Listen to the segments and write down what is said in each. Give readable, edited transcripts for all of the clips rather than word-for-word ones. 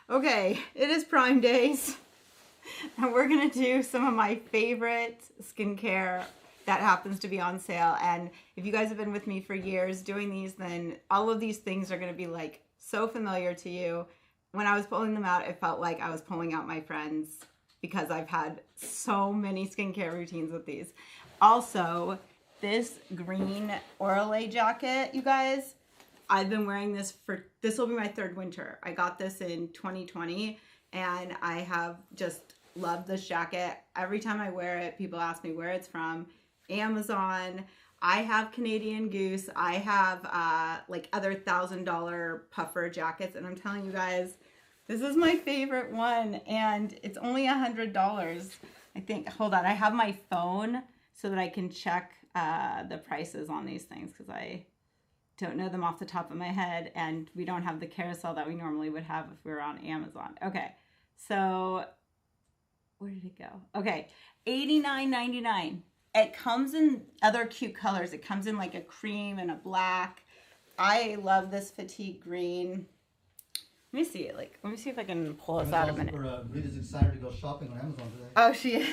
Okay, it is Prime Days, and we're gonna do some of my favorite skincare that happens to be on sale. And if you guys have been with me for years doing these, then all of these things are gonna be like so familiar to you. When I was pulling them out, it felt like I was pulling out my friends because I've had so many skincare routines with these. Also, this green Orolay jacket, you guys, I've been wearing this this will be my third winter. I got this in 2020 and I have just loved this jacket. Every time I wear it, people ask me where it's from. Amazon. I have Canadian Goose. I have like other $1,000 puffer jackets, and I'm telling you guys, this is my favorite one, and it's only $100. I think, hold on, I have my phone so that I can check the prices on these things because I don't know them off the top of my head, and we don't have the carousel that we normally would have if we were on Amazon. Okay, so where did it go? Okay, $89.99. It comes in other cute colors. It comes in like a cream and a black. I love this fatigue green. Let me see it. Let me see if I can pull this out a minute. Rita's excited to go shopping on Amazon today. Oh, she is.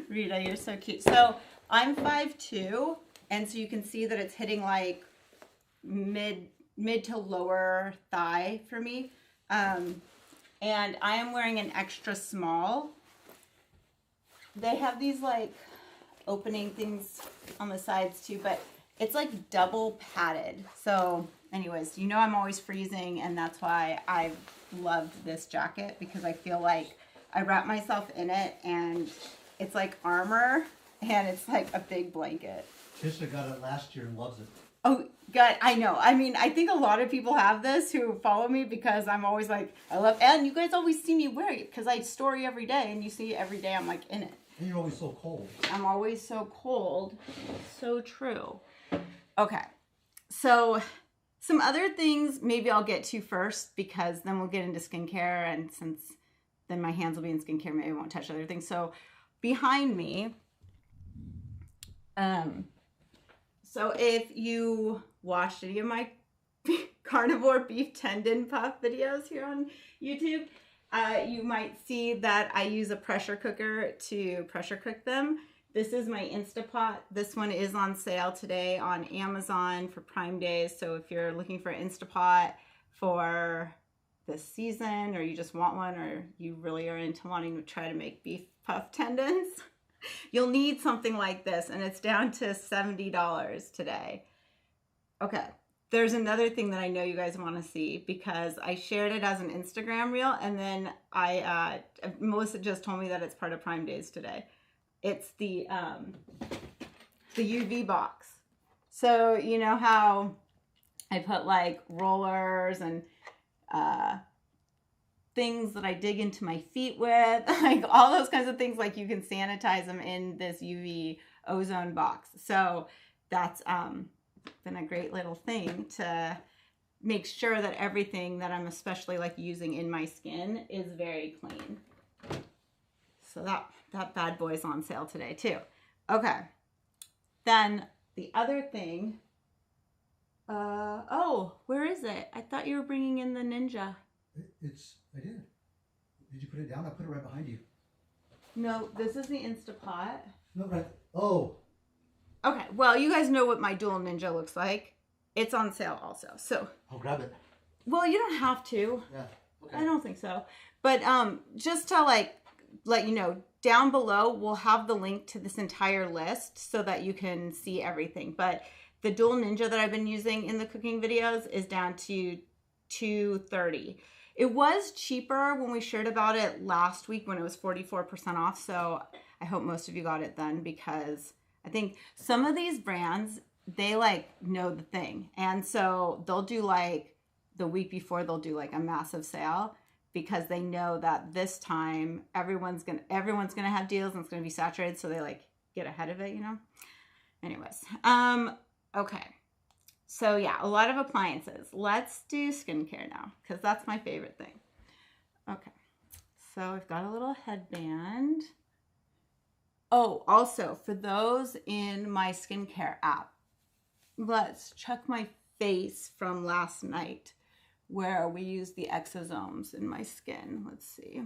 Rita, you're so cute. So I'm 5'2", and so you can see that it's hitting like mid to lower thigh for me. And I am wearing an extra small. They have these like opening things on the sides too, but it's like double padded. So anyways, you know I'm always freezing, and that's why I've loved this jacket, because I feel like I wrap myself in it and it's like armor, and it's like a big blanket. Tisha got it last year and loves it. Oh God, I know. I mean, I think a lot of people have this who follow me, because I'm always like, I love, and you guys always see me wearing it because I story every day, and you see every day I'm like in it. And you're always so cold. I'm always so cold. So true. Okay. So some other things maybe I'll get to first, because then we'll get into skincare, and since then my hands will be in skincare, maybe I won't touch other things. So behind me, so if you watched any of my carnivore beef tendon puff videos here on YouTube, you might see that I use a pressure cooker to pressure cook them. This is my Instapot. This one is on sale today on Amazon for Prime Days. So if you're looking for Instapot for this season, or you just want one, or you really are into wanting to try to make beef puff tendons, you'll need something like this, and it's down to $70 today. Okay. There's another thing that I know you guys want to see, because I shared it as an Instagram reel, and then Melissa just told me that it's part of Prime Days today. It's the UV box. So you know how I put like rollers and things that I dig into my feet with, like all those kinds of things, like you can sanitize them in this UV ozone box. So that's been a great little thing to make sure that everything that I'm especially like using in my skin is very clean. So that bad boy's on sale today too. Okay. Then the other thing, oh, where is it? I thought you were bringing in the Ninja. I did. Did you put it down? I put it right behind you. No, this is the Instapot. No, right. Oh. Okay, well, you guys know what my dual Ninja looks like. It's on sale also, so. I'll grab it. Well, you don't have to. Yeah, okay. I don't think so. But just to like let you know, down below we'll have the link to this entire list so that you can see everything. But the dual Ninja that I've been using in the cooking videos is down to $230. It was cheaper when we shared about it last week when it was 44% off. So I hope most of you got it then, because I think some of these brands, they like know the thing. And so they'll do like the week before, they'll do like a massive sale, because they know that this time everyone's gonna have deals and it's gonna be saturated. So they like get ahead of it, you know? Anyways, okay. So yeah, a lot of appliances. Let's do skincare now, because that's my favorite thing. Okay, so I've got a little headband. Oh, also, for those in my skincare app, let's check my face from last night. where we use the exosomes in my skin. Let's see.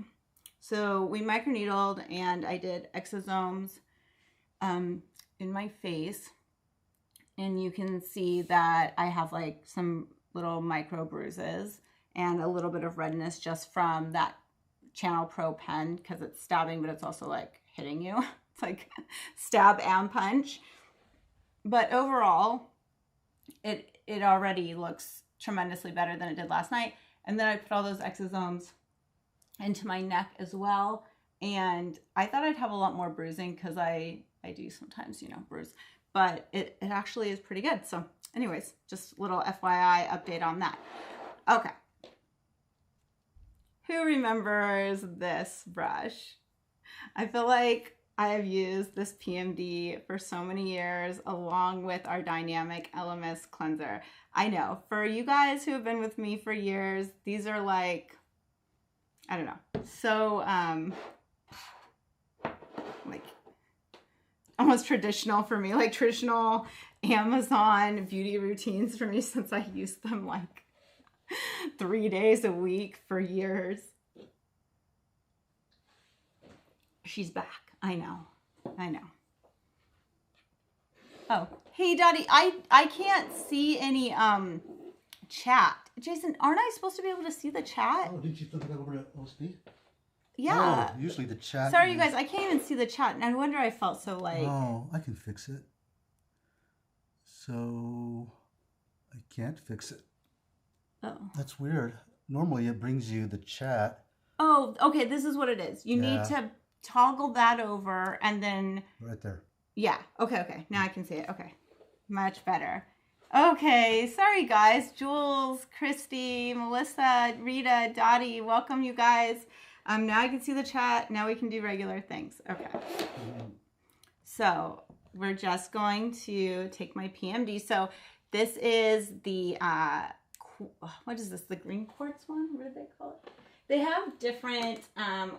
So we microneedled and I did exosomes in my face. And you can see that I have like some little micro bruises and a little bit of redness just from that Channel Pro pen because it's stabbing, but it's also like hitting you. It's like stab and punch. But overall, it already looks tremendously better than it did last night. And then I put all those exosomes into my neck as well. And I thought I'd have a lot more bruising because I do sometimes, you know, bruise. But it actually is pretty good. So anyways, just a little FYI update on that. Okay. Who remembers this brush? I feel like I have used this PMD for so many years along with our Dynamic LMS cleanser. I know, for you guys who have been with me for years, these are like, I don't know, so like almost traditional for me, like traditional Amazon beauty routines for me since I used them like 3 days a week for years. She's back. I know. Oh, hey Dottie, I can't see any chat. Jason, aren't I supposed to be able to see the chat? Oh, didn't you flip it over to OSP? Yeah. Oh, usually the chat. Sorry, you guys, I can't even see the chat. No wonder I felt so like. Oh, I can fix it. So I can't fix it. Oh. That's weird. Normally it brings you the chat. Oh, okay. This is what it is. You need to toggle that over and then. Right there. Yeah. Okay. Now I can see it. Okay. Much better. Okay. Sorry, guys. Jules, Christy, Melissa, Rita, Dottie. Welcome, you guys. Now I can see the chat. Now we can do regular things. Okay. So we're just going to take my PMD. So this is the, what is this? The green quartz one? What do they call it? They have different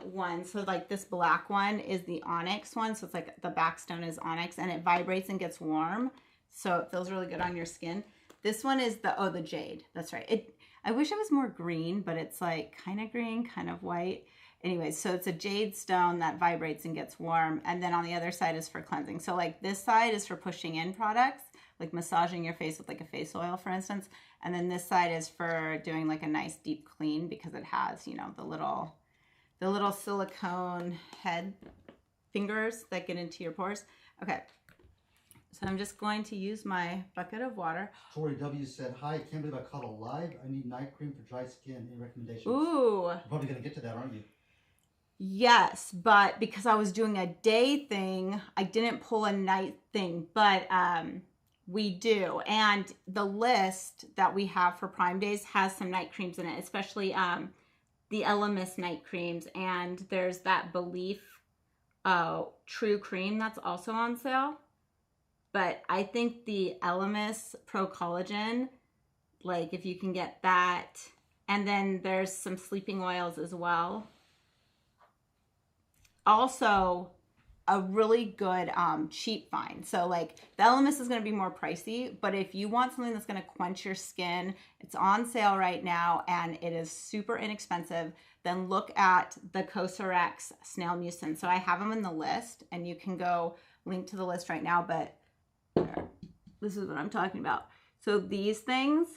ones. So like this black one is the onyx one. So it's like the backstone is onyx and it vibrates and gets warm. So it feels really good on your skin. This one is the jade. That's right. I wish it was more green, but it's like kind of green, kind of white. Anyways, so it's a jade stone that vibrates and gets warm. And then on the other side is for cleansing. So like this side is for pushing in products, like massaging your face with like a face oil, for instance. And then this side is for doing like a nice deep clean because it has, you know, the little silicone head fingers that get into your pores. Okay. So I'm just going to use my bucket of water. Tori W said, hi, I can't believe I caught a live. I need night cream for dry skin. Any recommendations? Ooh. You're probably going to get to that, aren't you? Yes, but because I was doing a day thing, I didn't pull a night thing, but we do. And the list that we have for Prime Days has some night creams in it, especially the LMS night creams. And there's that Belief True Cream that's also on sale. But I think the LMS Pro Collagen, like if you can get that, and then there's some sleeping oils as well. Also, a really good cheap find. So like the LMS is going to be more pricey, but if you want something that's going to quench your skin, it's on sale right now and it is super inexpensive, then look at the Cosrx Snail Mucin. So I have them in the list and you can go link to the list right now, but this is what I'm talking about. So these things,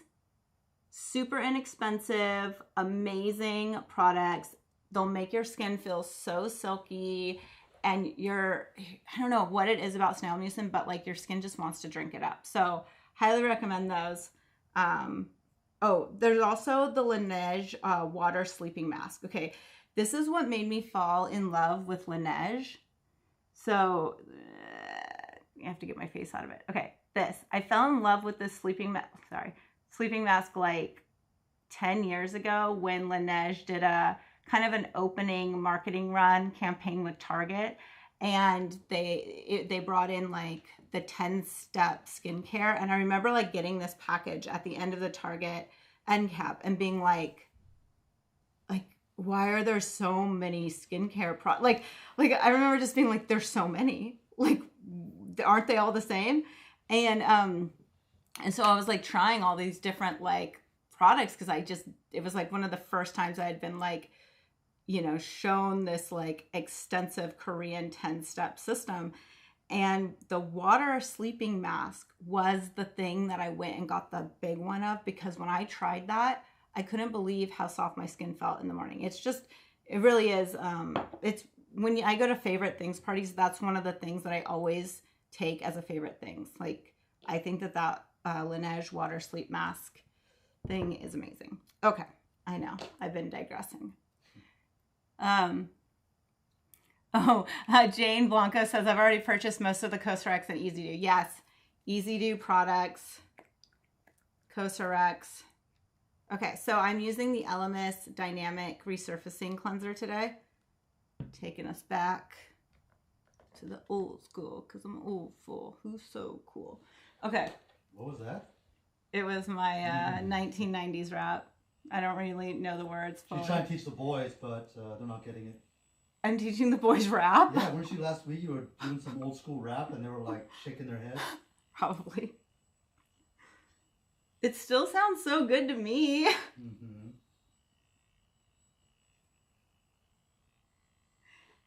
super inexpensive, amazing products. They'll make your skin feel so silky and I don't know what it is about Snail Mucin, but like your skin just wants to drink it up. So highly recommend those. Oh, there's also the Laneige water sleeping mask. Okay, this is what made me fall in love with Laneige. So I have to get my face out of it. Okay, I fell in love with this sleeping mask like 10 years ago when Laneige did a kind of an opening marketing run campaign with Target, and they brought in like the 10-step skincare. And I remember like getting this package at the end of the Target end cap and being like why are there so many skincare products? Like I remember just being like, there's so many, like aren't they all the same? And so I was like trying all these different like products because it was like one of the first times I had been like, you know, shown this like extensive Korean 10-step system. And the water sleeping mask was the thing that I went and got the big one of, because when I tried that, I couldn't believe how soft my skin felt in the morning. It's just, it really is. It's when I go to favorite things parties, that's one of the things that I always take as a favorite things. Like, I think that Laneige water sleep mask thing is amazing. Okay, I know, I've been digressing. Jane Blanco says, I've already purchased most of the Cosrx and Easy Do. Yes, Easy Do products, Cosrx. Okay, so I'm using the Elemis Dynamic Resurfacing Cleanser today. Taking us back to the old school, because I'm old fool. Who's so cool? Okay. What was that? It was my 1990s rap. I don't really know the words. She's trying to teach the boys, but they're not getting it. I'm teaching the boys rap? Yeah, weren't you last week? You were doing some old school rap and they were like shaking their heads. Probably. It still sounds so good to me. Mm-hmm.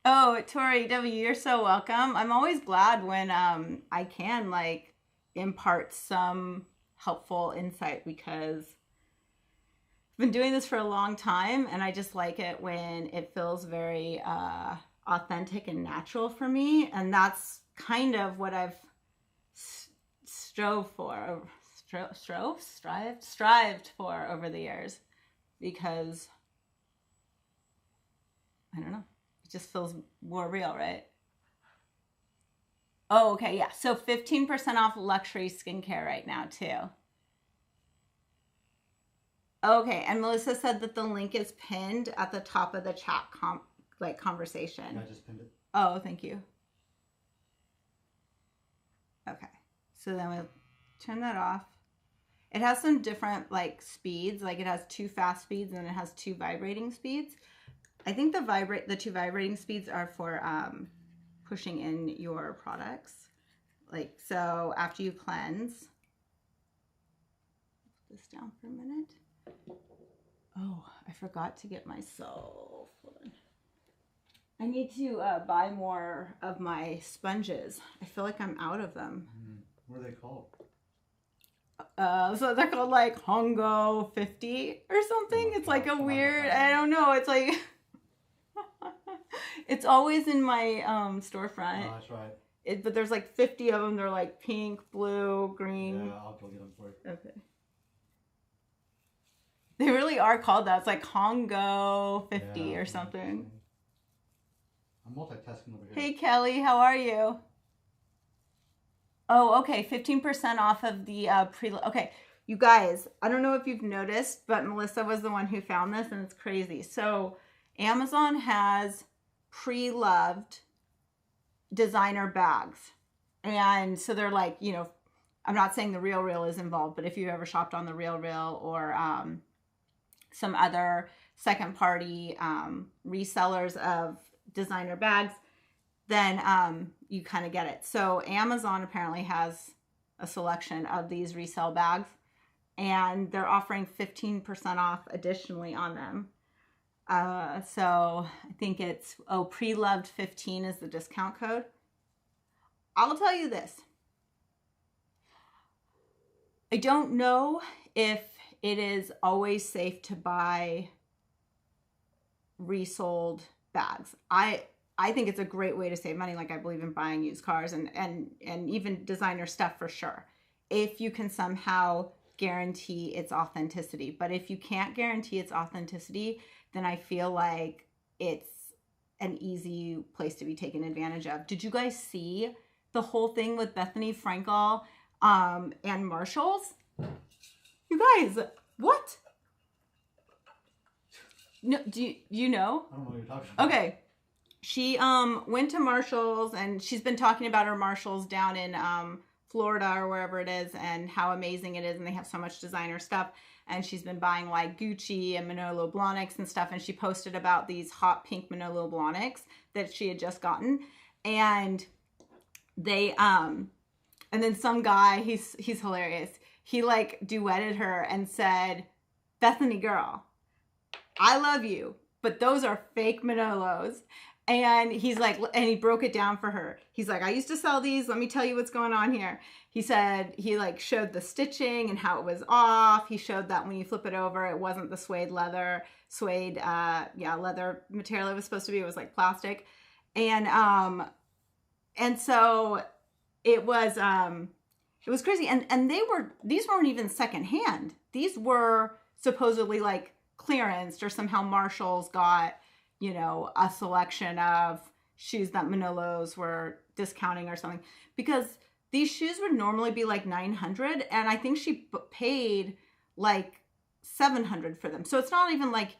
Oh, Tori W., you're so welcome. I'm always glad when I can like impart some helpful insight, because I've been doing this for a long time and I just like it when it feels very authentic and natural for me. And that's kind of what I've strived for over the years, because I don't know, it just feels more real, right? Oh, okay, yeah. So 15% off luxury skincare right now too. Okay, and Melissa said that the link is pinned at the top of the chat conversation. I just pinned it. Oh, thank you. Okay, so then we'll turn that off. It has some different like speeds, like it has 2 fast speeds and it has 2 vibrating speeds. I think the 2 vibrating speeds are for pushing in your products. Like, so after you cleanse, put this down for a minute. Oh, I forgot to get myself, hold on. I need to buy more of my sponges. I feel like I'm out of them. What are they called? So they're called like Hongo 50 or something. It's like a weird, I don't know. It's like, it's always in my storefront. Oh, that's right. But there's like 50 of them. They're like pink, blue, green. Yeah, I'll go get them for you. Okay. They really are called that. It's like Hongo 50 or something. I'm multitasking over here. Hey, Kelly, how are you? Oh, okay. 15% off of the okay, you guys, I don't know if you've noticed, but Melissa was the one who found this, and it's crazy. So Amazon has pre-loved designer bags. And so they're like, you know, I'm not saying the Real is involved, but if you've ever shopped on the Real or some other second party resellers of designer bags, then you kind of get it. So Amazon apparently has a selection of these resale bags, and they're offering 15% off additionally on them. So I think it's, pre-loved 15 is the discount code. I'll tell you this. I don't know if it is always safe to buy resold bags. I think it's a great way to save money. Like, I believe in buying used cars and even designer stuff for sure, if you can somehow guarantee its authenticity. But if you can't guarantee its authenticity, then I feel like it's an easy place to be taken advantage of. Did you guys see the whole thing with Bethany Frankel and Marshalls? You guys, what? No, do you know? I don't know what you're talking about. Okay. She went to Marshalls, and she's been talking about her Marshalls down in Florida or wherever it is, and how amazing it is, and they have so much designer stuff. And she's been buying like Gucci and Manolo Blahniks and stuff, and she posted about these hot pink Manolo Blahniks that she had just gotten. And they and then some guy, he's hilarious. He like duetted her and said, Bethany girl, I love you, but those are fake Manolos. And he's like, and he broke it down for her. He's like, I used to sell these. Let me tell you what's going on here. He said he like showed the stitching and how it was off. He showed that when you flip it over, it wasn't the leather material it was supposed to be. It was like plastic. And so it was crazy. And these weren't even secondhand. These were supposedly like clearanced, or somehow Marshall's got, you know, a selection of shoes that Manolos were discounting or something, because these shoes would normally be like $900, and I think she paid like $700 for them. So it's not even like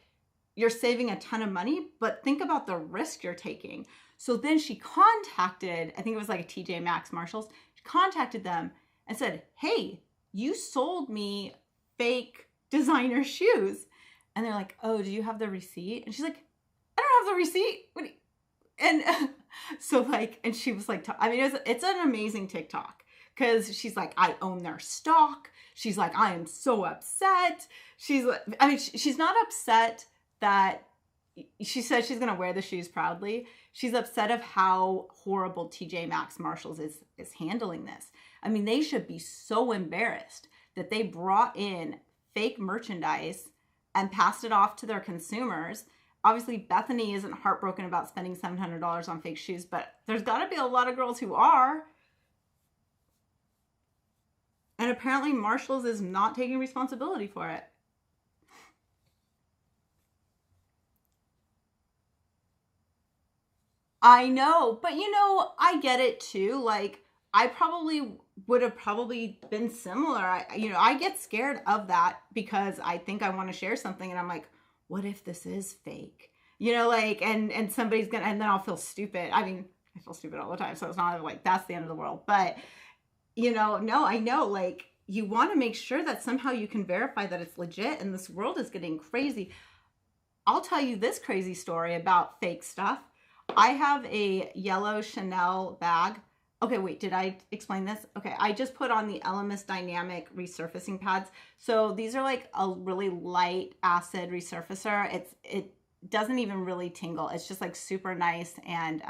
you're saving a ton of money, but think about the risk you're taking. So then she contacted, I think it was like a TJ Maxx, Marshalls. She contacted them and said, hey, you sold me fake designer shoes. And they're like, oh, do you have the receipt? And she's like, I don't have the receipt. And so like, and she was like, I mean, it's an amazing TikTok, because she's like, I own their stock. She's like, I am so upset. She's like, I mean, she's not upset that she says she's going to wear the shoes proudly. She's upset of how horrible TJ Maxx Marshalls is handling this. I mean, they should be so embarrassed that they brought in fake merchandise and passed it off to their consumers. Obviously, Bethany isn't heartbroken about spending $700 on fake shoes, but there's got to be a lot of girls who are. And apparently Marshalls is not taking responsibility for it. I know, but you know, I get it too. Like, I probably would have been similar. I get scared of that because I think I want to share something and I'm like, what if this is fake? You know, like, and somebody's gonna, and then I'll feel stupid. I mean, I feel stupid all the time, so it's not like that's the end of the world. But, you know, no, I know, like, you want to make sure that somehow you can verify that it's legit, and this world is getting crazy. I'll tell you this crazy story about fake stuff. I have a yellow Chanel bag. Okay, wait, did I explain this? Okay, I just put on the Elemis Dynamic resurfacing pads. So these are like a really light acid resurfacer. It doesn't even really tingle. It's just like super nice and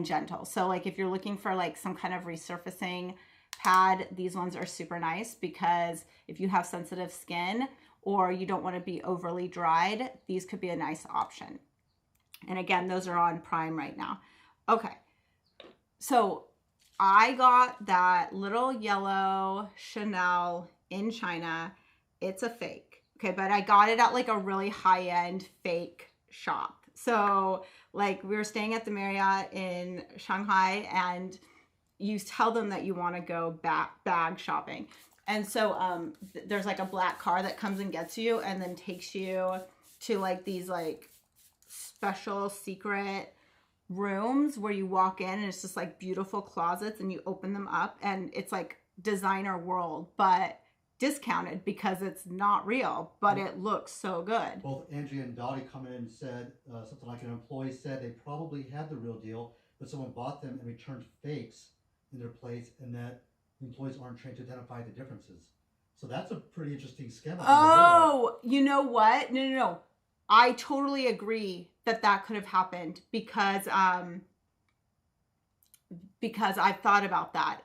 gentle. So like if you're looking for like some kind of resurfacing pad, these ones are super nice, because if you have sensitive skin or you don't want to be overly dried, these could be a nice option. And again, those are on Prime right now. Okay. So I got that little yellow Chanel in China. It's a fake. Okay. But I got it at like a really high-end fake shop. So like we were staying at the Marriott in Shanghai, and you tell them that you want to go bag shopping. And so there's like a black car that comes and gets you and then takes you to like these like special secret rooms where you walk in and it's just like beautiful closets, and you open them up and it's like designer world, but discounted because it's not real, but it looks so good. Both Andrea and Dottie come in and said something like, an employee said they probably had the real deal, but someone bought them and returned fakes in their place, and that employees aren't trained to identify the differences. So that's a pretty interesting scam. Oh, you know what? No. I totally agree that could have happened, because I've thought about that.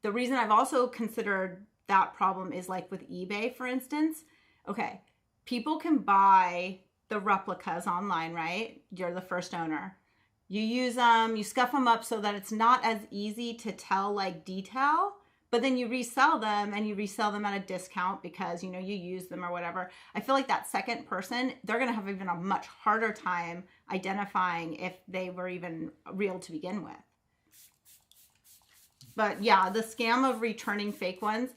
The reason I've also considered that problem is like with eBay, for instance. Okay, people can buy the replicas online, right? You're the first owner. You use them, you scuff them up so that it's not as easy to tell like detail, but then you resell them, and you resell them at a discount because, you know, you use them or whatever. I feel like that second person, they're going to have even a much harder time identifying if they were even real to begin with. But yeah, the scam of returning fake ones,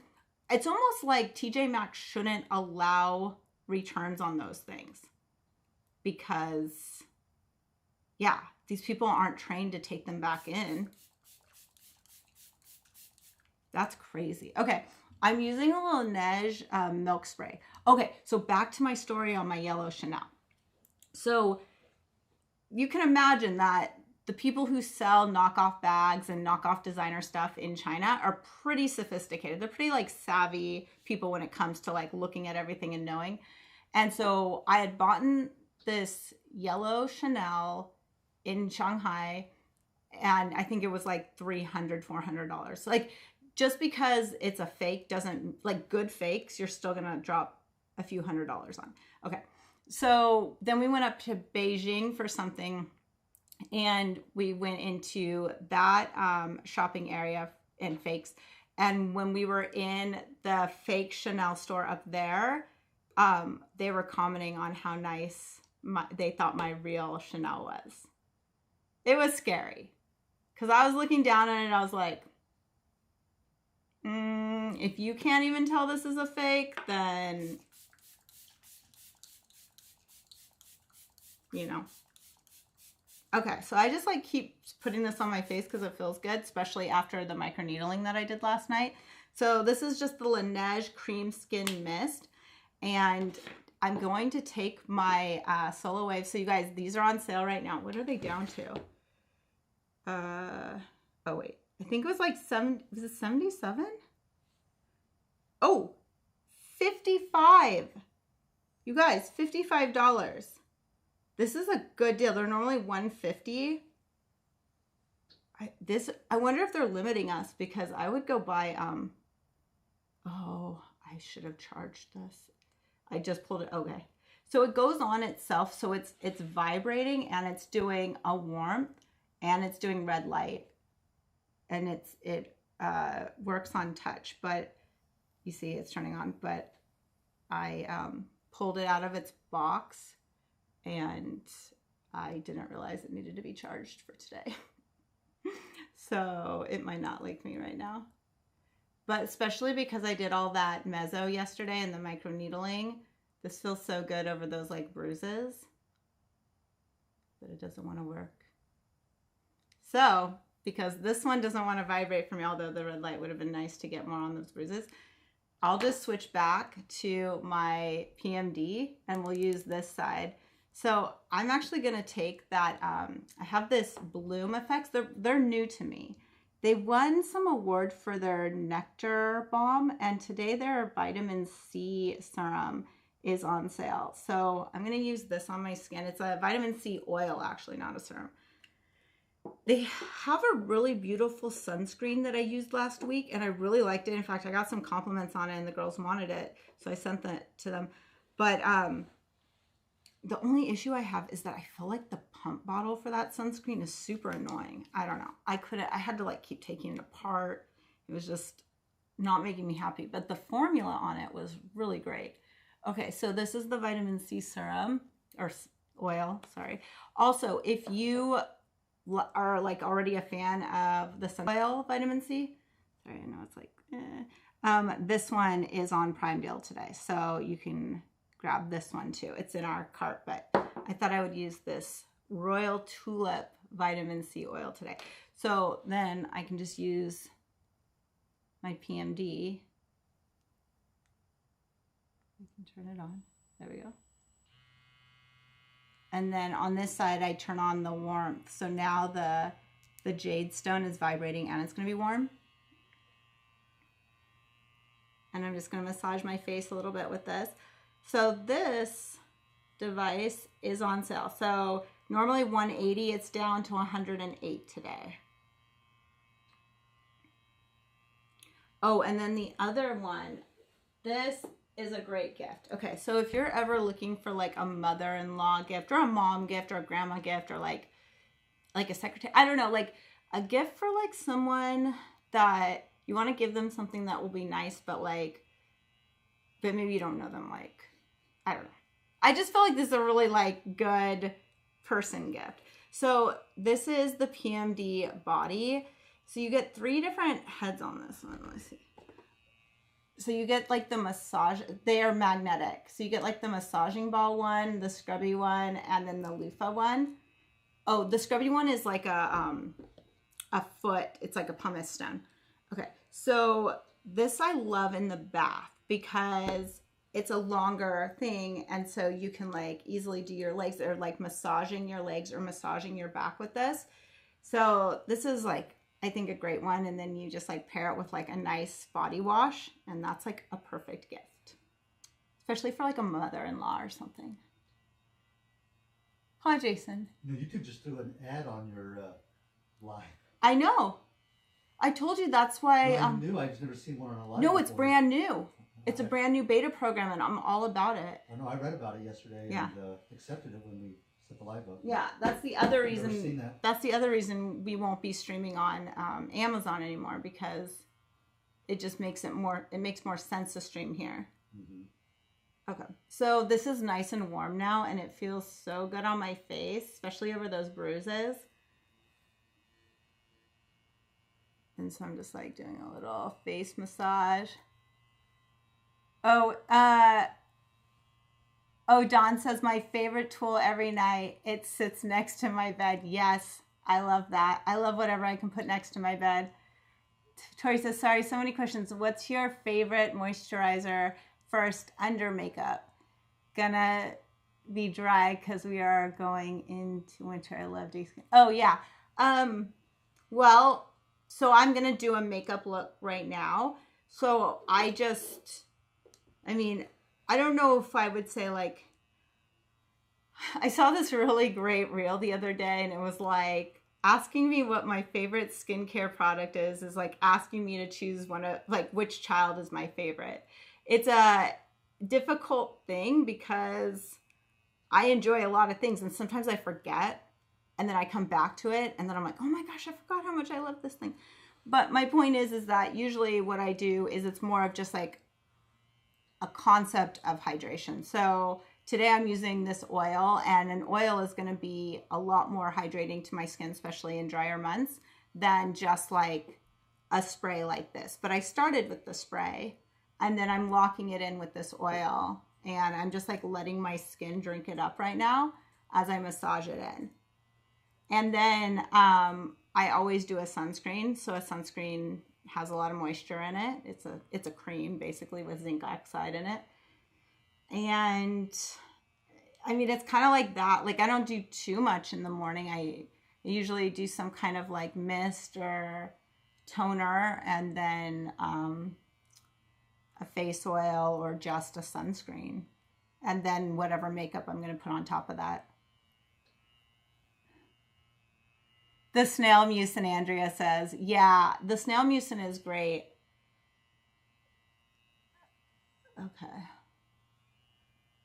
it's almost like TJ Maxx shouldn't allow returns on those things, because yeah, these people aren't trained to take them back in. That's crazy. Okay, I'm using a Laneige milk spray. Okay, so back to my story on my yellow Chanel. So you can imagine that the people who sell knockoff bags and knockoff designer stuff in China are pretty sophisticated. They're pretty like savvy people when it comes to like looking at everything and knowing. And so I had bought this yellow Chanel in Shanghai, and I think it was like $300-400. Like, just because it's a fake doesn't, like, good fakes, you're still gonna drop a few $100s on. Okay, so then we went up to Beijing for something, and we went into that shopping area in fakes. And when we were in the fake Chanel store up there, they were commenting on how nice they thought my real Chanel was. It was scary because I was looking down at it. I was like, if you can't even tell this is a fake, then, you know. Okay, so I just like keep putting this on my face because it feels good, especially after the microneedling that I did last night. So this is just the Laneige Cream Skin Mist. And I'm going to take my Solo Wave. So you guys, these are on sale right now. What are they down to? Oh wait, I think it was like was it 77? Oh, 55. You guys, $55. This is a good deal. They're normally $150. I wonder if they're limiting us, because I would go buy oh, I should have charged this. I just pulled it. Okay. So it goes on itself, so it's vibrating, and it's doing a warmth, and it's doing red light, and it works on touch, but you see it's turning on. But I pulled it out of its box, and I didn't realize it needed to be charged for today. So it might not like me right now, but especially because I did all that mezzo yesterday and the micro needling, this feels so good over those like bruises, but it doesn't want to work. So because this one doesn't want to vibrate for me, although the red light would have been nice to get more on those bruises, I'll just switch back to my PMD and we'll use this side. So I'm actually going to take that, I have this Bloom Effects. They're new to me. They won some award for their Nectar Balm, and today their vitamin C serum is on sale. So I'm going to use this on my skin. It's a vitamin C oil, actually, not a serum. They have a really beautiful sunscreen that I used last week, and I really liked it. In fact, I got some compliments on it, and the girls wanted it, so I sent that to them. But the only issue I have is that I feel like the pump bottle for that sunscreen is super annoying. I don't know. I had to like keep taking it apart. It was just not making me happy, but the formula on it was really great. Okay, so this is the vitamin C serum, or oil, sorry. Also, if you are like already a fan of the oil vitamin C, sorry, I know it's like, this one is on Prime Deal today, so you can grab this one too. It's in our cart, but I thought I would use this Royal Tulip vitamin C oil today. So then I can just use my PMD. I can turn it on. There we go. And then on this side, I turn on the warmth. So now the jade stone is vibrating and it's going to be warm. And I'm just going to massage my face a little bit with this. So this device is on sale. So normally $180, it's down to $108 today. Oh, and then the other one, this is a great gift. Okay, so if you're ever looking for like a mother-in-law gift or a mom gift or a grandma gift or like a secretary, I don't know, like a gift for like someone that you want to give them something that will be nice, but maybe you don't know them, like, I don't know. I just feel like this is a really like good person gift. So this is the PMD body. So you get 3 different heads on this one. Let's see. So you get like the massage, they are magnetic. So you get like the massaging ball one, the scrubby one, and then the loofah one. Oh, the scrubby one is like a foot. It's like a pumice stone. Okay. So this I love in the bath because it's a longer thing, and so you can like easily do your legs, or like massaging your legs or massaging your back with this. So this is like, I think, a great one. And then you just like pair it with like a nice body wash, and that's like a perfect gift, especially for like a mother-in-law or something. Hi, Jason. You know, YouTube just threw an ad on your live. I know. I told you that's why. Well, I knew. I've just never seen one on a live. No, it's before. brand new. It's a brand new beta program, and I'm all about it. I know. I read about it yesterday and accepted it when we set the live up. Yeah, that's the other I've never seen reason. that. That's the other reason we won't be streaming on Amazon anymore, because it just makes it more. It makes more sense to stream here. Mm-hmm. Okay, so this is nice and warm now, and it feels so good on my face, especially over those bruises. And so I'm just like doing a little face massage. Oh, Dawn says, my favorite tool every night. It sits next to my bed. Yes, I love that. I love whatever I can put next to my bed. Tori says, sorry, so many questions. What's your favorite moisturizer first under makeup? Gonna be dry because we are going into winter. I love day skin. Oh, yeah. Well, so I'm going to do a makeup look right now. So I don't know if I would say like, I saw this really great reel the other day, and it was like asking me what my favorite skincare product is like asking me to choose one of like which child is my favorite. It's a difficult thing because I enjoy a lot of things, and sometimes I forget. And then I come back to it, and then I'm like, oh my gosh, I forgot how much I love this thing. But my point is that usually what I do is it's more of just like a concept of hydration. So today I'm using this oil, and an oil is going to be a lot more hydrating to my skin, especially in drier months, than just like a spray like this. But I started with the spray, and then I'm locking it in with this oil, and I'm just like letting my skin drink it up right now as I massage it in. And then I always do a sunscreen. So a sunscreen has a lot of moisture in it. It's a cream basically with zinc oxide in it. And I mean, it's kind of like that. Like I don't do too much in the morning. I usually do some kind of like mist or toner, and then a face oil or just a sunscreen. And then whatever makeup I'm going to put on top of that. The snail mucin, Andrea says. Yeah, the snail mucin is great. Okay.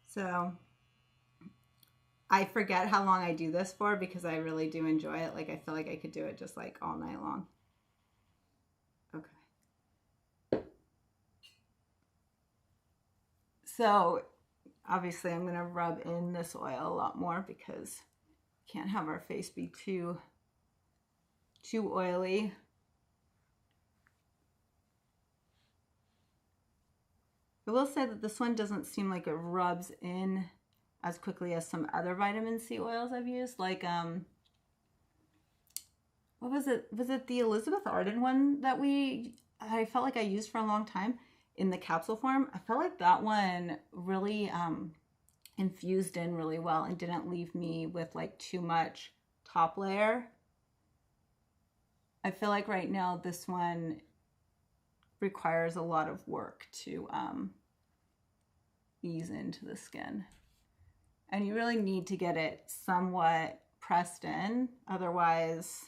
So I forget how long I do this for because I really do enjoy it. Like I feel like I could do it just like all night long. Okay. So obviously I'm going to rub in this oil a lot more because we can't have our face be too oily. I will say that this one doesn't seem like it rubs in as quickly as some other vitamin C oils I've used. Like, what was it? Was it the Elizabeth Arden one that I felt like I used for a long time in the capsule form? I felt like that one really infused in really well and didn't leave me with like too much top layer. I feel like right now this one requires a lot of work to ease into the skin. And you really need to get it somewhat pressed in. Otherwise,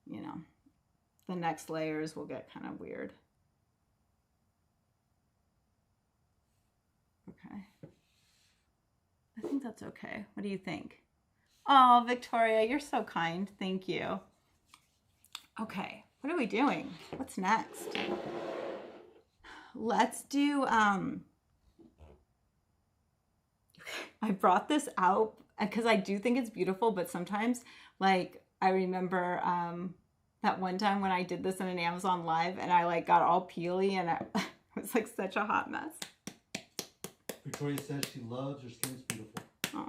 you know, the next layers will get kind of weird. Okay. I think that's okay. What do you think? Oh, Victoria, you're so kind. Thank you. Okay, what are we doing? What's next? Let's do, I brought this out because I do think it's beautiful, but sometimes, like, I remember that one time when I did this in an Amazon Live and I, like, got all peely and it was, like, such a hot mess. Victoria says she loves her skin's beautiful. Oh.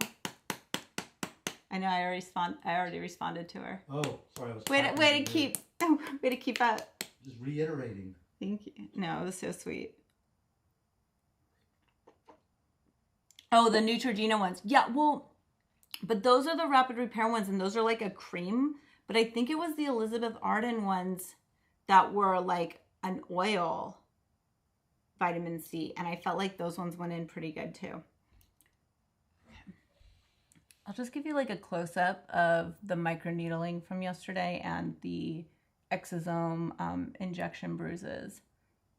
I know. I already responded to her. Oh, sorry. I was way to keep up. Just reiterating. Thank you. No, it was so sweet. Oh, the Neutrogena ones. Yeah, well, but those are the rapid repair ones, and those are like a cream. but I think it was the Elizabeth Arden ones that were like an oil vitamin C, and I felt like those ones went in pretty good too. I'll just give you like a close-up of the microneedling from yesterday and the exosome injection bruises.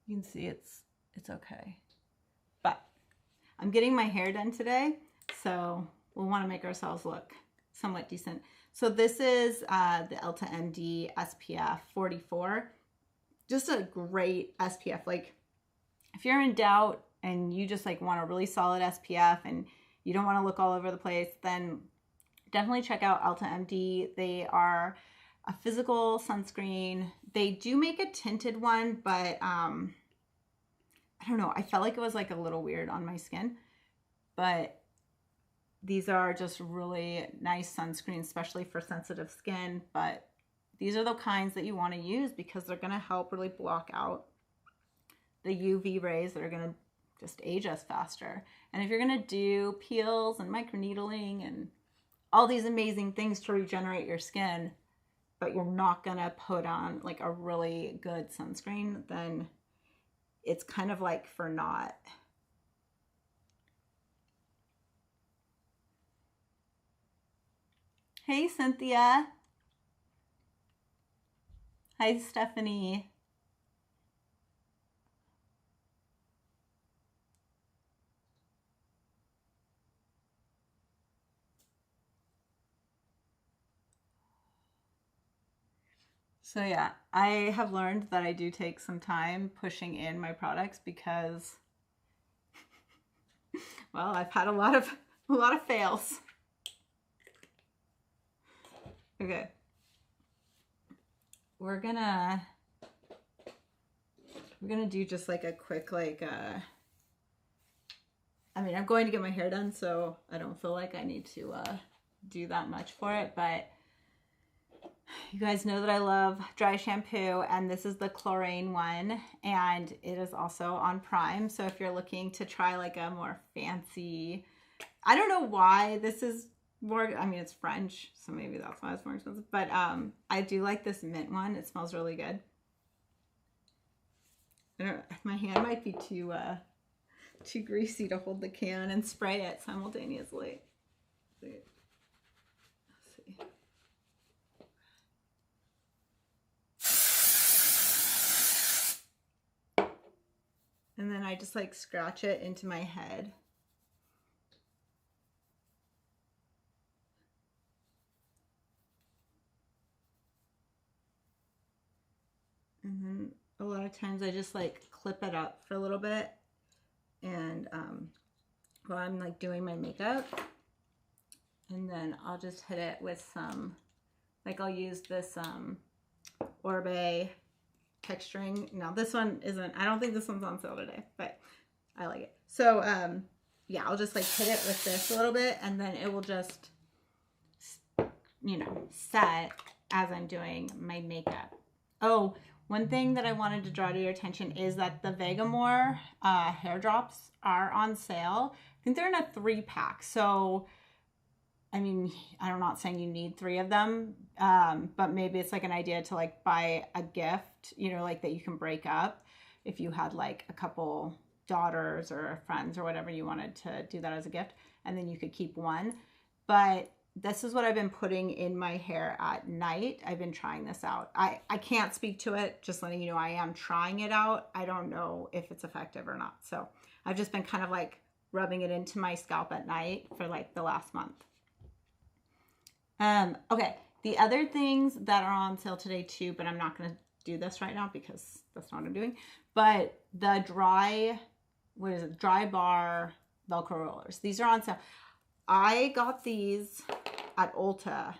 You can see it's okay. But I'm getting my hair done today, so we'll want to make ourselves look somewhat decent. So this is the Elta MD SPF 44. Just a great SPF. Like if you're in doubt and you just like want a really solid SPF and you don't want to look all over the place, then definitely check out Elta MD. They are a physical sunscreen. They do make a tinted one, but I don't know. I felt like it was like a little weird on my skin, but these are just really nice sunscreens, especially for sensitive skin. But these are the kinds that you want to use because they're going to help really block out the UV rays that are going to just age us faster. And if you're going to do peels and microneedling and all these amazing things to regenerate your skin, but you're not going to put on like a really good sunscreen, then it's kind of like for naught. Hey, Cynthia. Hi, Stephanie. So yeah, I have learned that I do take some time pushing in my products because, well, I've had a lot of fails. Okay. We're gonna do just like a quick like I mean, I'm going to get my hair done, so I don't feel like I need to do that much for it, but you guys know that I love dry shampoo, and this is the chlorine one, and it is also on Prime. So if you're looking to try like a more fancy, I don't know why this is more, I mean, it's French, so maybe that's why it's more expensive, but I do like this mint one. It smells really good. I don't, my hand might be too greasy to hold the can and spray it simultaneously. Let's see. And then I just like scratch it into my head. And then a lot of times I just like clip it up for a little bit, and while I'm like doing my makeup, and then I'll just hit it with some, like I'll use this Orbe texturing. Now this one isn't, I don't think this one's on sale today, but I like it. So yeah, I'll just like hit it with this a little bit, and then it will just, you know, set as I'm doing my makeup. Oh, one thing that I wanted to draw to your attention is that the Vegamore hair drops are on sale. I think they're in a 3-pack. So, I mean, I'm not saying you need 3 of them, but maybe it's like an idea to like buy a gift, you know, like that you can break up if you had like a couple daughters or friends or whatever, you wanted to do that as a gift, and then you could keep one. But this is what I've been putting in my hair at night. I've been trying this out. I can't speak to it, just letting you know I am trying it out. I don't know if it's effective or not. So I've just been kind of like rubbing it into my scalp at night for like the last month. Okay, the other things that are on sale today too, but I'm not going to do this right now because that's not what I'm doing. But the dry bar Velcro rollers. These are on sale. I got these at Ulta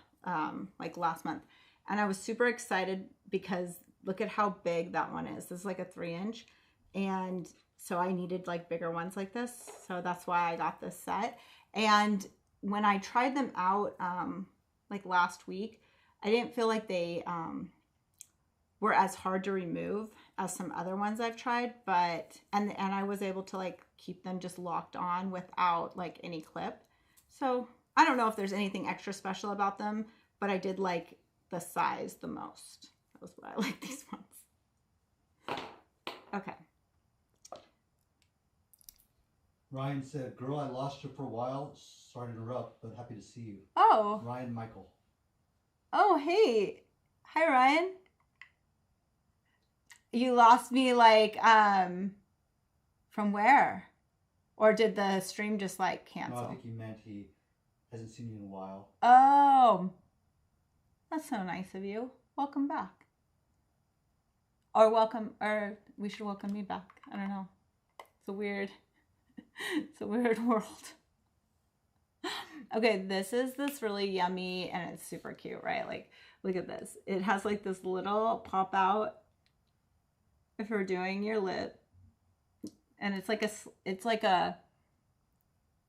like last month, and I was super excited because look at how big that one is. This is like a 3-inch, and so I needed like bigger ones like this, so that's why I got this set. And when I tried them out like last week, I didn't feel like they were as hard to remove as some other ones I've tried, but and I was able to like keep them just locked on without like any clip. So I don't know if there's anything extra special about them, but I did like the size the most. That was why I like these ones. Okay. Ryan said, "Girl, I lost you for a while. Sorry to interrupt, but happy to see you." Oh. Ryan Michael. Oh, hey. Hi, Ryan. You lost me like from where? Or did the stream just like cancel? No, I think he meant he hasn't seen you in a while. Oh. That's so nice of you. Welcome back. Or we should welcome me back. I don't know. It's a weird world. Okay, this is this really yummy and it's super cute, right? Like, look at this. It has like this little pop out if you're doing your lip. And it's like I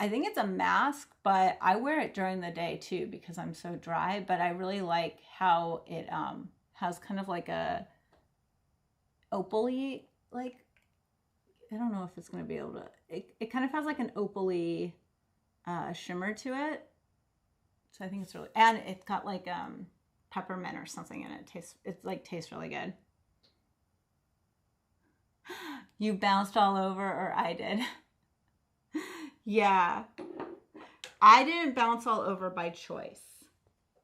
think it's a mask, but I wear it during the day too because I'm so dry, but I really like how it has kind of like a opal-y, like, I don't know if it's going to be able to, it kind of has like an opal-y shimmer to it. So I think it's really, and it's got like peppermint or something in it. Tastes really good. You bounced all over, or I did. Yeah. I didn't bounce all over by choice.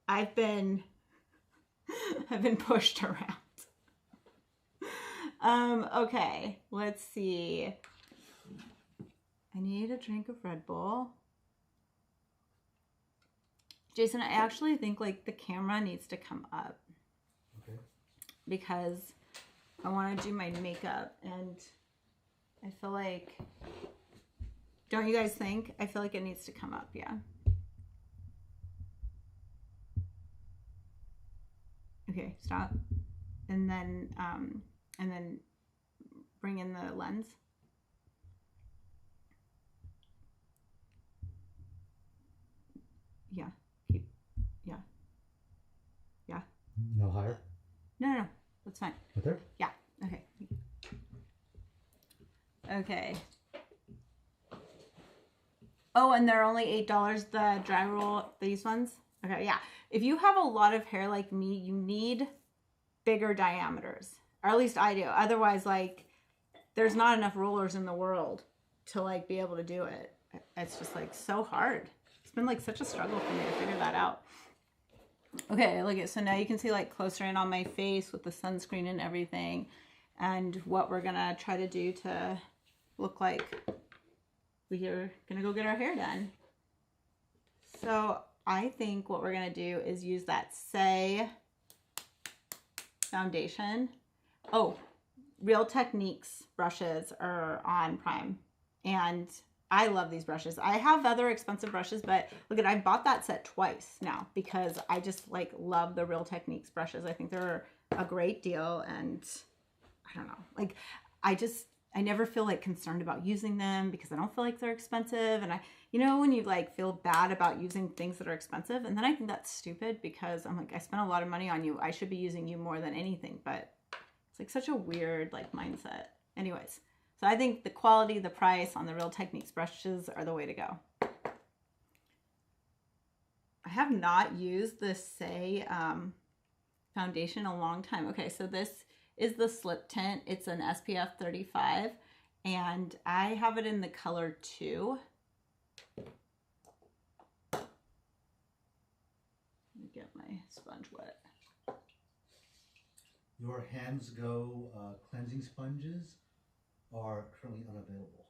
I've been pushed around. Okay, let's see. I need a drink of Red Bull. Jason, I actually think like the camera needs to come up. Okay. Because I want to do my makeup and I feel like, don't you guys think? I feel like it needs to come up, yeah. Okay, stop. And then bring in the lens. Yeah. Yeah. No higher? No. That's fine. Right there? Yeah. Okay. Okay. Oh, and they're only $8, the dry roll, these ones? Okay, yeah. If you have a lot of hair like me, you need bigger diameters. Or at least I do. Otherwise, like, there's not enough rollers in the world to, like, be able to do it. It's just, like, so hard. It's been, like, such a struggle for me to figure that out. Okay, look at, so now you can see, like, closer in on my face with the sunscreen and everything. And what we're going to try to do to look like we're gonna go get our hair done. So I think what we're gonna do is use that Say foundation. Oh, Real Techniques brushes are on Prime. And I love these brushes. I have other expensive brushes, but look at, I bought that set twice now because I just like love the Real Techniques brushes. I think they're a great deal and I don't know, like I never feel like concerned about using them because I don't feel like they're expensive. And you know, when you like feel bad about using things that are expensive, and then I think that's stupid because I'm like, I spent a lot of money on you. I should be using you more than anything, but it's like such a weird like mindset. Anyways, so I think the quality, the price on the Real Techniques brushes are the way to go. I have not used the Say foundation in a long time. Okay, so this is the Slip Tint. It's an SPF 35 and I have it in the color 2. Let me get my sponge wet. Your Hands Go cleansing sponges are currently unavailable.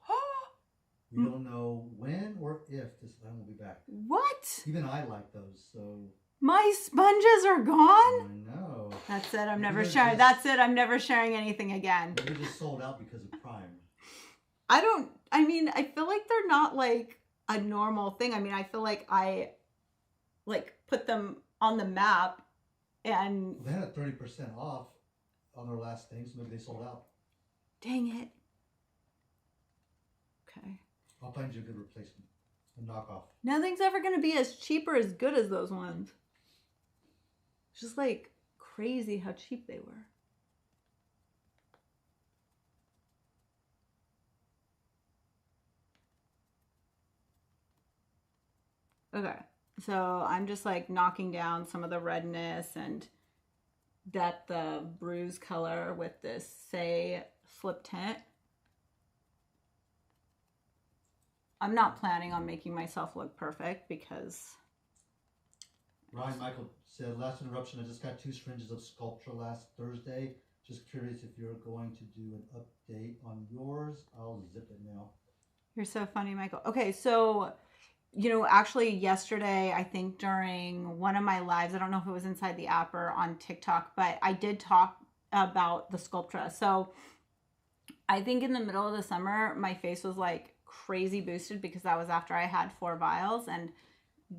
We don't know when or if this line will be back. What? Even I like those, so... My sponges are gone? I know. That's it, I'm never sharing. That's it, I'm never sharing anything again. They're just sold out because of Prime. I mean, I feel like they're not like a normal thing. I mean, I feel like I like put them on the map and... Well, they had a 30% off on their last thing, so maybe they sold out. Dang it. Okay. I'll find you a good replacement. A knockoff. Nothing's ever going to be as cheap or as good as those ones. It's just like crazy how cheap they were. Okay, so I'm just like knocking down some of the redness and Depth of bruise color with this Say Slip Tint. I'm not planning on making myself look perfect because... Ryan Michael said, last interruption, I just got 2 syringes of Sculptra last Thursday. Just curious if you're going to do an update on yours. I'll zip it now. You're so funny, Michael. Okay, so, you know, actually yesterday, I think during one of my lives, I don't know if it was inside the app or on TikTok, but I did talk about the Sculptra. So I think in the middle of the summer, my face was like crazy boosted because that was after I had 4 vials and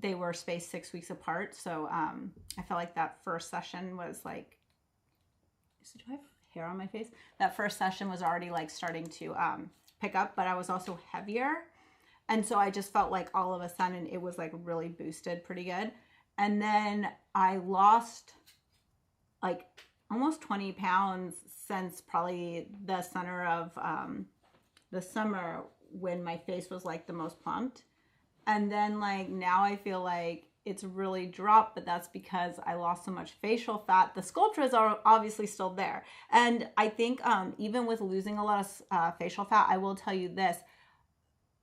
they were spaced 6 weeks apart. So I felt like that first session was like, do I have hair on my face? That first session was already like starting to pick up, but I was also heavier. And so I just felt like all of a sudden it was like really boosted pretty good. And then I lost like almost 20 pounds since probably the center of the summer when my face was like the most plumped. And then like now I feel like it's really dropped, but that's because I lost so much facial fat. The Sculptras are obviously still there. And I think even with losing a lot of facial fat, I will tell you this,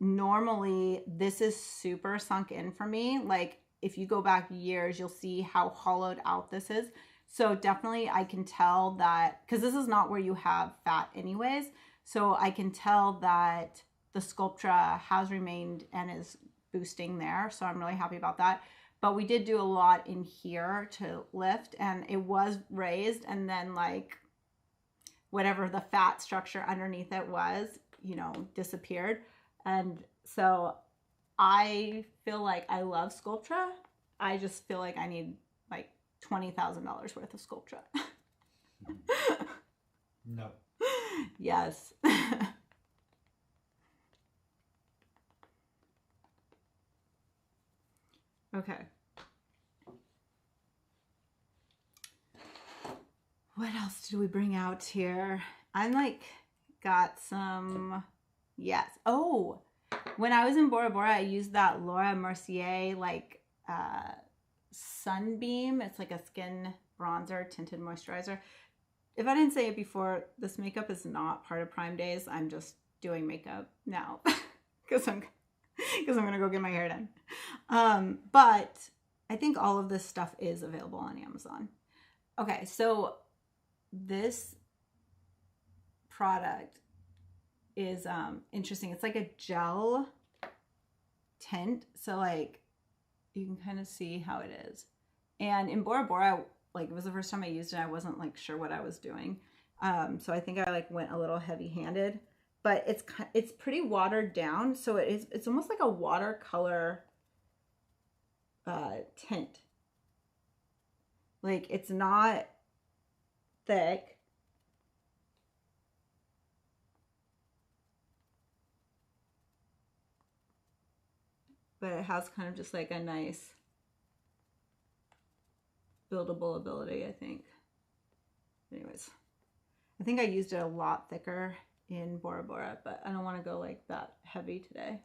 normally this is super sunk in for me. Like if you go back years, you'll see how hollowed out this is. So definitely I can tell that, because this is not where you have fat anyways. So I can tell that the Sculptra has remained and is boosting there. So I'm really happy about that. But we did do a lot in here to lift and it was raised, and then like whatever the fat structure underneath it was, you know, disappeared. And so I feel like I love Sculptra. I just feel like I need like $20,000 worth of Sculptra. No. Yes. Okay. What else did we bring out here? I'm like, got some, yes. Oh, when I was in Bora Bora, I used that Laura Mercier like Sunbeam. It's like a skin bronzer, tinted moisturizer. If I didn't say it before, this makeup is not part of Prime Days. I'm just doing makeup now because I'm gonna go get my hair done. But I think all of this stuff is available on Amazon. Okay, so this product is interesting. It's like a gel tint, so like you can kind of see how it is. And in Bora Bora, like it was the first time I used it, I wasn't like sure what I was doing, so I think I like went a little heavy-handed. But it's pretty watered down, so it's almost like a watercolor tint. Like it's not thick. But it has kind of just like a nice buildable ability, I think. Anyways, I think I used it a lot thicker in Bora Bora, but I don't want to go like that heavy today.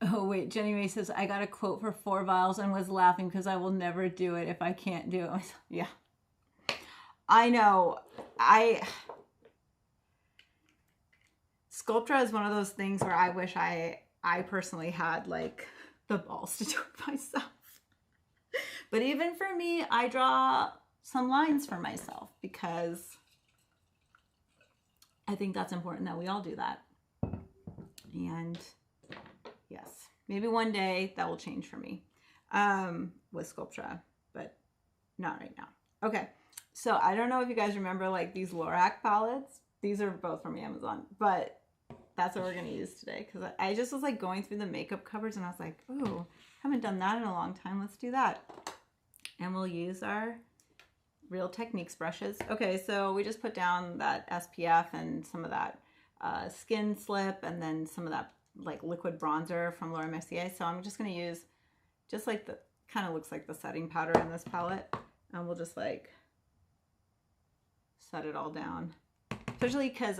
Oh wait, Jenny May says, I got a quote for 4 vials and was laughing because I will never do it if I can't do it. Yeah. I know. Sculptra is one of those things where I wish I personally had like the balls to do it myself. But even for me, I draw some lines for myself because I think that's important that we all do that. And yes, maybe one day that will change for me with Sculptra, but not right now. Okay, so I don't know if you guys remember like these Lorac palettes. These are both from Amazon, but that's what we're gonna use today because I just was like going through the makeup covers and I was like, ooh, haven't done that in a long time. Let's do that. And we'll use our Real Techniques brushes. Okay, so we just put down that SPF and some of that Skin Slip and then some of that like liquid bronzer from Laura Mercier. So I'm just gonna use just like the, kind of looks like the setting powder in this palette. And we'll just like set it all down. Especially because,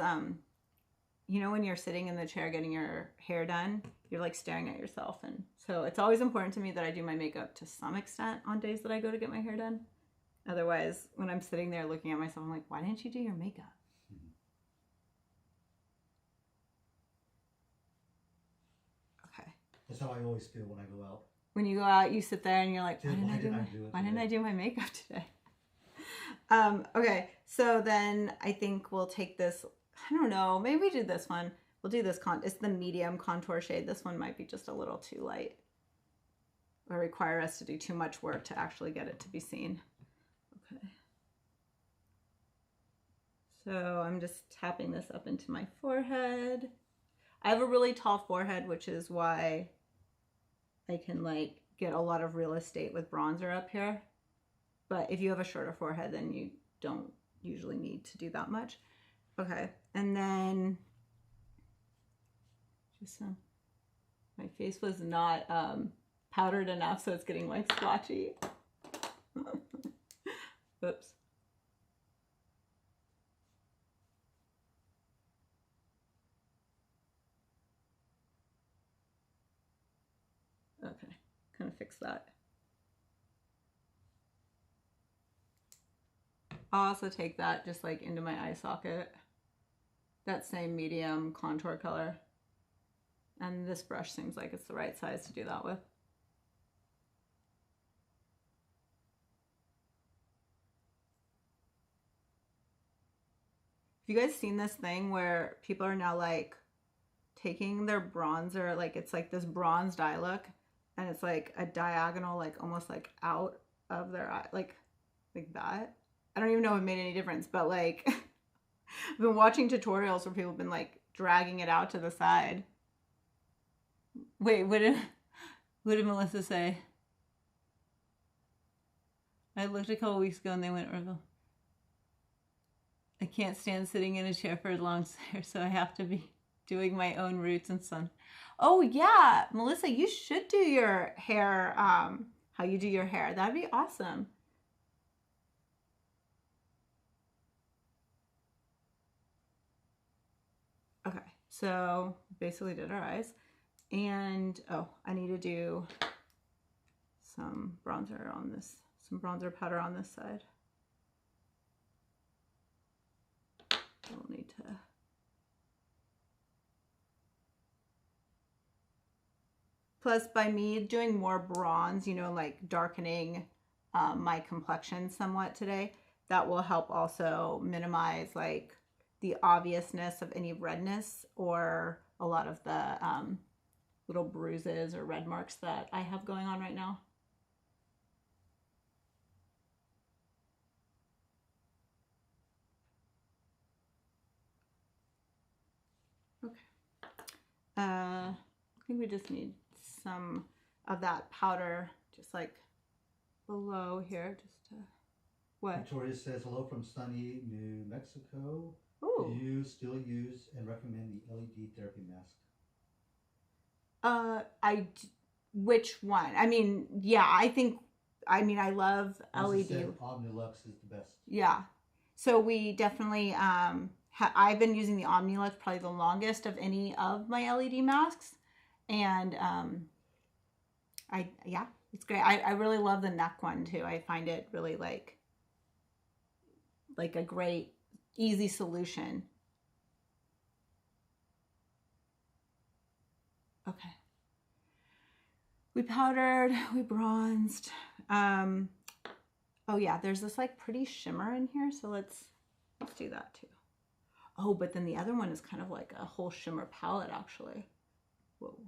you know, when you're sitting in the chair getting your hair done, you're like staring at yourself. And so it's always important to me that I do my makeup to some extent on days that I go to get my hair done. Otherwise, when I'm sitting there looking at myself, I'm like, why didn't you do your makeup? Okay. That's how I always feel when I go out. When you go out, you sit there and you're like, why didn't I do my makeup today? Okay, so then I think we'll take this, I don't know, maybe we do this one. We'll do this, it's the medium contour shade. This one might be just a little too light or require us to do too much work to actually get it to be seen. Okay. So I'm just tapping this up into my forehead. I have a really tall forehead, which is why I can like get a lot of real estate with bronzer up here. But if you have a shorter forehead, then you don't usually need to do that much. Okay, and then just some, my face was not powdered enough, so it's getting like splotchy. Oops. Okay, kind of fix that. I'll also take that just like into my eye socket. That same medium contour color. And this brush seems like it's the right size to do that with. Have you guys seen this thing where people are now like taking their bronzer, like it's like this bronzed eye look, and it's like a diagonal, like almost like out of their eye, like that? I don't even know if it made any difference, but like I've been watching tutorials where people have been like dragging it out to the side. Wait, what did Melissa say? I looked a couple weeks ago and they went, I can't stand sitting in a chair for as long, so I have to be doing my own roots and sun. Oh yeah, Melissa, you should do your hair, how you do your hair. That'd be awesome. Okay, so basically did our eyes. And, oh, I need to do some bronzer on this, some bronzer powder on this side. We'll need to. Plus, by me doing more bronze, you know, like darkening my complexion somewhat today, that will help also minimize like the obviousness of any redness or a lot of the little bruises or red marks that I have going on right now. Okay. I think we just need some of that powder just like below here, just to, what? Victoria says, hello from sunny New Mexico. Ooh. Do you still use and recommend the LED therapy mask? Which one? I mean, yeah, I love LED. Said Omnilux is the best. Yeah. So we definitely, I've been using the Omnilux probably the longest of any of my LED masks. And yeah, it's great. I really love the neck one too. I find it really like a great, easy solution. Okay. We powdered, we bronzed. Oh yeah, there's this like pretty shimmer in here, so let's do that too. Oh, but then the other one is kind of like a whole shimmer palette actually. Whoa,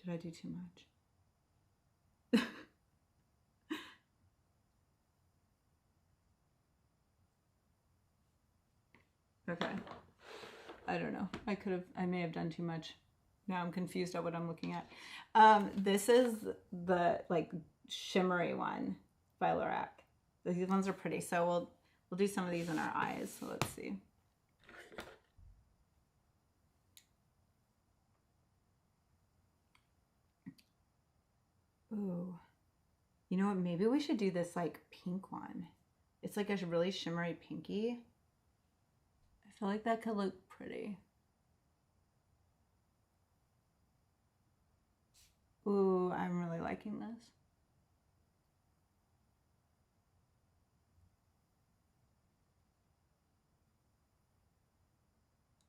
did I do too much? Okay, I don't know. I may have done too much. Now I'm confused at what I'm looking at. This is the like shimmery one by Lorac. These ones are pretty, so we'll do some of these in our eyes. So let's see. Ooh, you know what? Maybe we should do this like pink one. It's like a really shimmery pinky. I feel like that could look pretty. Ooh, I'm really liking this.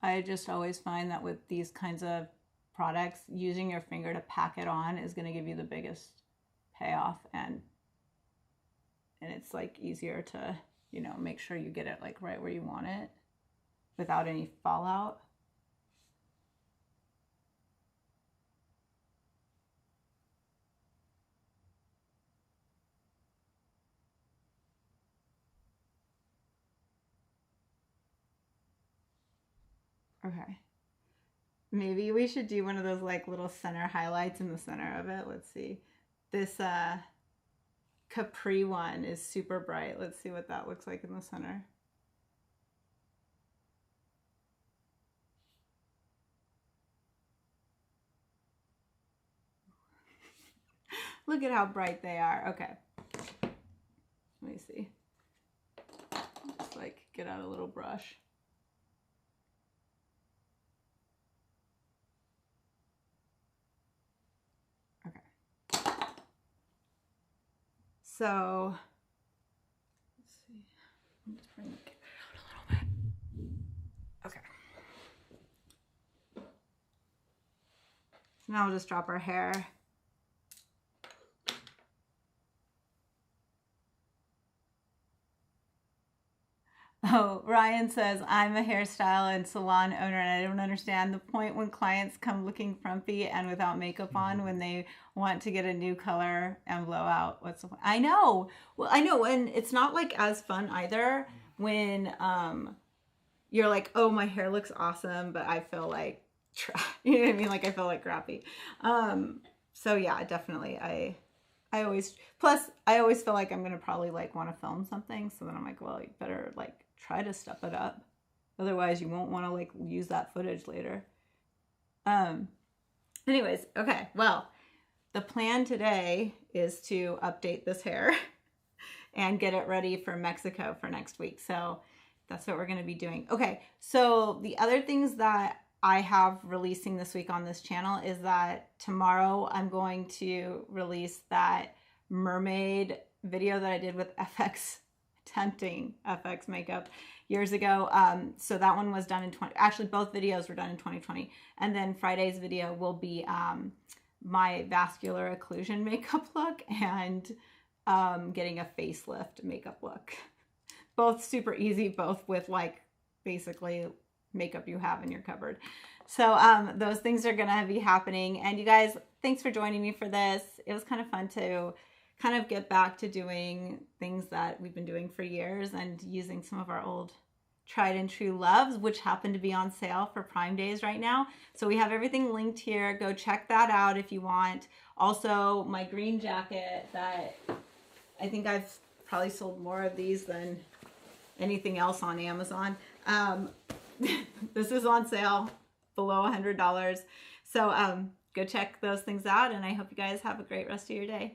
I just always find that with these kinds of products, using your finger to pack it on is going to give you the biggest payoff, and it's like easier to, you know, make sure you get it like right where you want it without any fallout. Okay. Maybe we should do one of those like little center highlights in the center of it. Let's see. This Capri one is super bright. Let's see what that looks like in the center. Look at how bright they are. Okay. Let me see. Just like get out a little brush. So, let's see. I'm just bring the camera out a little bit. Okay. So now we'll just drop our hair. Oh, Ryan says, I'm a hairstyle and salon owner, and I don't understand the point when clients come looking frumpy and without makeup on when they want to get a new color and blow out. What's the point? I know. Well, I know. And it's not like as fun either when you're like, oh, my hair looks awesome, but I feel like, you know what I mean? Like I feel like crappy. So yeah, definitely. I always feel like I'm going to probably like want to film something. So then I'm like, well, you better like try to step it up. Otherwise you won't want to like use that footage later. Anyways, okay. Well, the plan today is to update this hair and get it ready for Mexico for next week. So that's what we're going to be doing. Okay. So the other things that I have releasing this week on this channel is that tomorrow I'm going to release that mermaid video that I did with FX, tempting FX makeup years ago. So that one was done in actually both videos were done in 2020. And then Friday's video will be my vascular occlusion makeup look and getting a facelift makeup look. Both super easy, both with like basically makeup you have in your cupboard. So those things are gonna be happening. And you guys, thanks for joining me for this. It was kind of fun to kind of get back to doing things that we've been doing for years and using some of our old tried and true loves, which happen to be on sale for Prime Days right now. So we have everything linked here. Go check that out if you want. Also, my green jacket that I think I've probably sold more of these than anything else on Amazon. This is on sale below $100. So go check those things out, and I hope you guys have a great rest of your day.